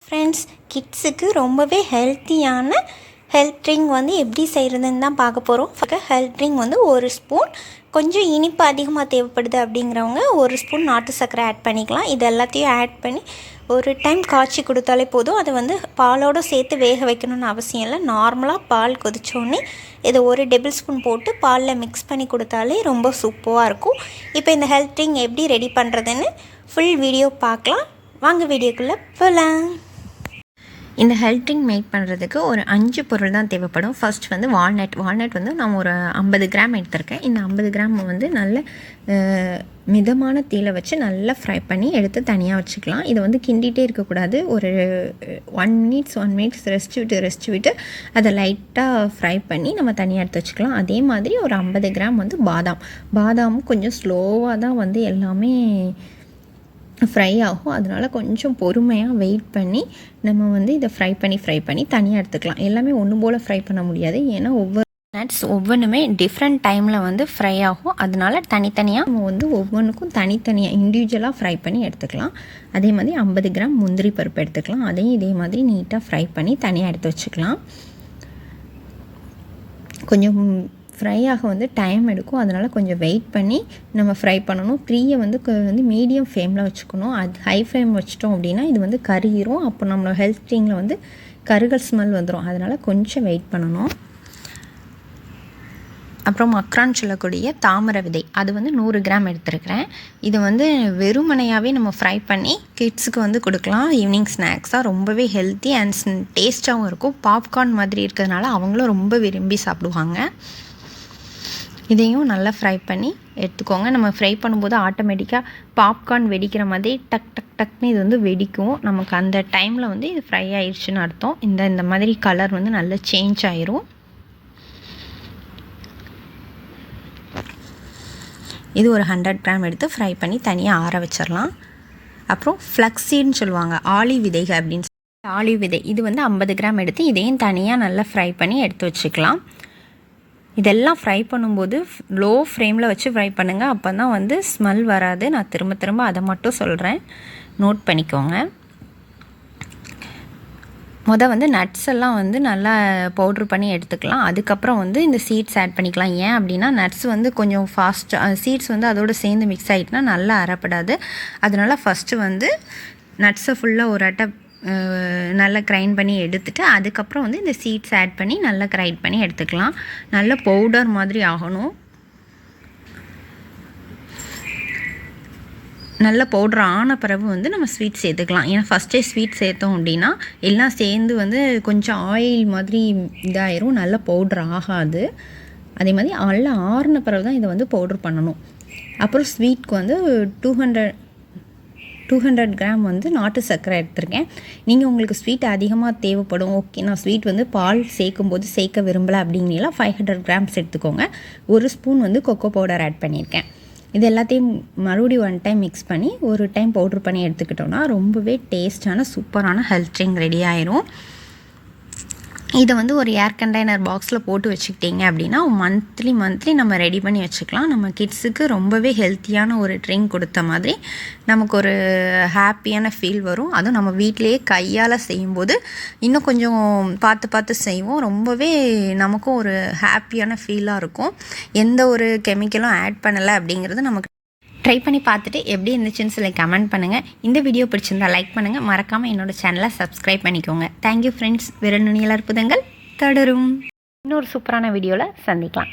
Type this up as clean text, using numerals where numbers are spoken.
Friends, கிட்ஸுக்கு ரொம்பவே ஹெல்த்தியான ஹெல்த் ட்ரிங்க் வந்து எப்படி செய்கிறதுன்னு தான் பார்க்க போகிறோம். ஹெல்த் ட்ரிங்க் வந்து ஒரு ஸ்பூன், கொஞ்சம் இனிப்பு அதிகமாக தேவைப்படுது அப்படிங்கிறவங்க ஒரு ஸ்பூன் நாட்டு சர்க்கரை ஆட் பண்ணிக்கலாம். இது எல்லாத்தையும் ஆட் பண்ணி ஒரு டைம் காய்ச்சி கொடுத்தாலே போதும். அதை வந்து பாலோடு சேர்த்து வேக வைக்கணும்னு அவசியம் இல்லை. நார்மலாக பால் கொதிச்சோடனே இதை ஒரு டேபிள் ஸ்பூன் போட்டு பாலில் மிக்ஸ் பண்ணி கொடுத்தாலே ரொம்ப சூப்பராக இருக்கும். இப்போ இந்த ஹெல்த் ட்ரிங்க் எப்படி ரெடி பண்ணுறதுன்னு ஃபுல் வீடியோ பார்க்கலாம். வாங்க வீடியோக்குள்ளே போகலாம். இந்த ஹெல்த் ட்ரிங்க் மேக் பண்ணுறதுக்கு ஒரு 5 பொருள் தான் தேவைப்படும். ஃபர்ஸ்ட் வந்து வால்நட் வந்து நான் ஒரு 50 கிராம் எடுத்திருக்கேன். இந்த 50 கிராம் வந்து நல்ல மிதமான தீயில வச்சு நல்லா ஃப்ரை பண்ணி எடுத்து தனியாக வச்சுக்கலாம். இதை வந்து கிண்டிகிட்டே இருக்கக்கூடாது. ஒரு 1 மினிட்ஸ் ரெஸ்ட் விட்டு அதை லைட்டாக ஃப்ரை பண்ணி நம்ம தனியாக எடுத்து வச்சுக்கலாம். அதே மாதிரி ஒரு 50 கிராம் வந்து பாதாமும் கொஞ்சம் ஸ்லோவாக தான் வந்து எல்லாமே ஃப்ரை ஆகும். அதனால் கொஞ்சம் பொறுமையாக வெயிட் பண்ணி நம்ம வந்து இதை ஃப்ரை பண்ணி தனியாக எடுத்துக்கலாம். எல்லாமே ஒன்று போல் ஃப்ரை பண்ண முடியாது. ஏன்னா ஒவ்வொரு நட்ஸ் ஒவ்வொன்றுமே டிஃப்ரெண்ட் டைமில் வந்து ஃப்ரை ஆகும். அதனால் தனித்தனியாக நம்ம வந்து ஒவ்வொன்றுக்கும் தனித்தனியாக இண்டிவிஜுவலாக ஃப்ரை பண்ணி எடுத்துக்கலாம். அதே மாதிரி 50 கிராம் முந்திரி பருப்பு எடுத்துக்கலாம். அதையும் இதே மாதிரி நீட்டாக ஃப்ரை பண்ணி தனியாக எடுத்து வச்சுக்கலாம். கொஞ்சம் ஃப்ரை ஆக வந்து டைம் எடுக்கும். அதனால் கொஞ்சம் வெயிட் பண்ணி நம்ம ஃப்ரை பண்ணணும். ப்ரீயை வந்து மீடியம் ஃப்ளேமில் வச்சுக்கணும். அது ஹை ஃப்ளேம் வச்சிட்டோம் அப்படின்னா இது வந்து கருகிரும். அப்போ நம்மளோட ஹெல்த் ட்ரிங்கில் வந்து கருகல் ஸ்மெல் வந்துடும். அதனால் கொஞ்சம் வெயிட் பண்ணணும். அப்புறம் மக்ரான் சொல்லக்கூடிய தாமரை விதை, அது வந்து 100 கிராம் எடுத்துருக்கிறேன். இது வந்து வெறுமனையாகவே நம்ம ஃப்ரை பண்ணி கிட்ஸுக்கு வந்து கொடுக்கலாம். ஈவினிங் ஸ்நாக்ஸாக ரொம்பவே ஹெல்த்தி அண்ட் டேஸ்ட்டாகவும் இருக்கும். பாப்கார்ன் மாதிரி இருக்கிறதுனால அவங்களும் ரொம்ப விரும்பி சாப்பிடுவாங்க. இதையும் நல்லா ஃப்ரை பண்ணி எடுத்துக்கோங்க. நம்ம ஃப்ரை பண்ணும்போது ஆட்டோமேட்டிக்காக பாப்கார்ன் வெடிக்கிற மாதிரி டக்னு இது வந்து வெடிக்கும். நமக்கு அந்த டைமில் வந்து இது ஃப்ரை ஆயிடுச்சுன்னு அர்த்தம். இந்த மாதிரி கலர் வந்து நல்லா சேஞ்ச் ஆயிரும். இது ஒரு 100 கிராம் எடுத்து ஃப்ரை பண்ணி தனியாக ஆற வச்சிடலாம். அப்புறம் ஃப்ளக்ஸீட்னு சொல்லுவாங்க, ஆலிவ் விதைகள் அப்படின்னு சொல்லி ஆலிவ் விதை, இது வந்து 50 கிராம் எடுத்து இதையும் தனியாக நல்லா ஃப்ரை பண்ணி எடுத்து வச்சுக்கலாம். இதெல்லாம் ஃப்ரை பண்ணும்போது லோ ஃப்ளேமில் வச்சு ஃப்ரை பண்ணுங்கள். அப்போ தான் வந்து ஸ்மெல் வராது. நான் திரும்ப அதை மட்டும் சொல்கிறேன், நோட் பண்ணிக்கோங்க. வந்து நட்ஸ் எல்லாம் வந்து நல்லா பவுட்ரு பண்ணி எடுத்துக்கலாம். அதுக்கப்புறம் வந்து இந்த சீட்ஸ் ஆட் பண்ணிக்கலாம். ஏன் அப்படின்னா நட்ஸ் வந்து கொஞ்சம் ஃபாஸ்ட்டாக சீட்ஸ் வந்து அதோடு சேர்ந்து மிக்ஸ் ஆகிட்டுனா நல்லா அரைப்படாது. அதனால் ஃபஸ்ட்டு வந்து நட்ஸை ஃபுல்லாக ஒரு அட்டை நல்லா கிரைண்ட் பண்ணி எடுத்துகிட்டு அதுக்கப்புறம் வந்து இந்த சீட்ஸ் ஆட் பண்ணி நல்லா கிரைண்ட் பண்ணி எடுத்துக்கலாம். நல்ல பவுடர் மாதிரி ஆகணும். நல்ல பவுடர் ஆன பிறகு வந்து நம்ம ஸ்வீட் சேர்த்துக்கலாம். ஏன்னா ஃபஸ்ட்டே ஸ்வீட் சேர்த்தோம் அப்படின்னா எல்லாம் சேர்ந்து வந்து கொஞ்சம் ஆயில் மாதிரி இதாயிரும், நல்ல பவுடர் ஆகாது. அதே மாதிரி நல்லா ஆறின பிறகு தான் இதை வந்து பவுட்ரு பண்ணணும். அப்புறம் ஸ்வீட்க்கு வந்து 200 கிராம் வந்து நாட்டு சர்க்கரை எடுத்திருக்கேன். நீங்கள் உங்களுக்கு ஸ்வீட் அதிகமாக தேவைப்படும், ஓகே நான் ஸ்வீட் வந்து பால் சேர்க்கும்போது சேர்க்க விரும்பலை அப்படின்னா 500 கிராம்ஸ் எடுத்துக்கோங்க. ஒரு ஸ்பூன் வந்து கொக்கோ பவுடர் ஆட் பண்ணியிருக்கேன். இது எல்லாத்தையும் மறுபடியும் 1 டைம் மிக்ஸ் பண்ணி ஒரு டைம் பவுட்ரு பண்ணி எடுத்துக்கிட்டோன்னா ரொம்பவே டேஸ்டான சூப்பரான ஹெல்த் ட்ரிங்க் ரெடி ஆயிரும். இதை வந்து ஒரு ஏர் கண்டெய்னர் பாக்ஸில் போட்டு வச்சுக்கிட்டிங்க அப்படின்னா மந்த்லி நம்ம ரெடி பண்ணி வச்சுக்கலாம். நம்ம கிட்ஸுக்கு ரொம்பவே ஹெல்த்தியான ஒரு ட்ரிங்க் கொடுத்த மாதிரி நமக்கு ஒரு ஹாப்பியான ஃபீல் வரும். அதுவும் நம்ம வீட்டிலையே கையால் செய்யும்போது இன்னும் கொஞ்சம் பார்த்து செய்வோம். ரொம்பவே நமக்கும் ஒரு ஹாப்பியான ஃபீலாக இருக்கும். எந்த ஒரு கெமிக்கலும் ஆட் பண்ணலை அப்படிங்கிறது நமக்கு. ட்ரை பண்ணி பார்த்துட்டு எப்படி இருந்துச்சுன்னு சொல்லி கமெண்ட் பண்ணுங்கள். இந்த வீடியோ பிடிச்சிருந்தால் லைக் பண்ணுங்கள். மறக்காமல் என்னோடய சேனலை சப்ஸ்கிரைப் பண்ணிக்கோங்க. Thank you friends. விரல் நுனியல் அற்புதங்கள் தொடரும். இன்னொரு சூப்பரான வீடியோவில் சந்திக்கலாம்.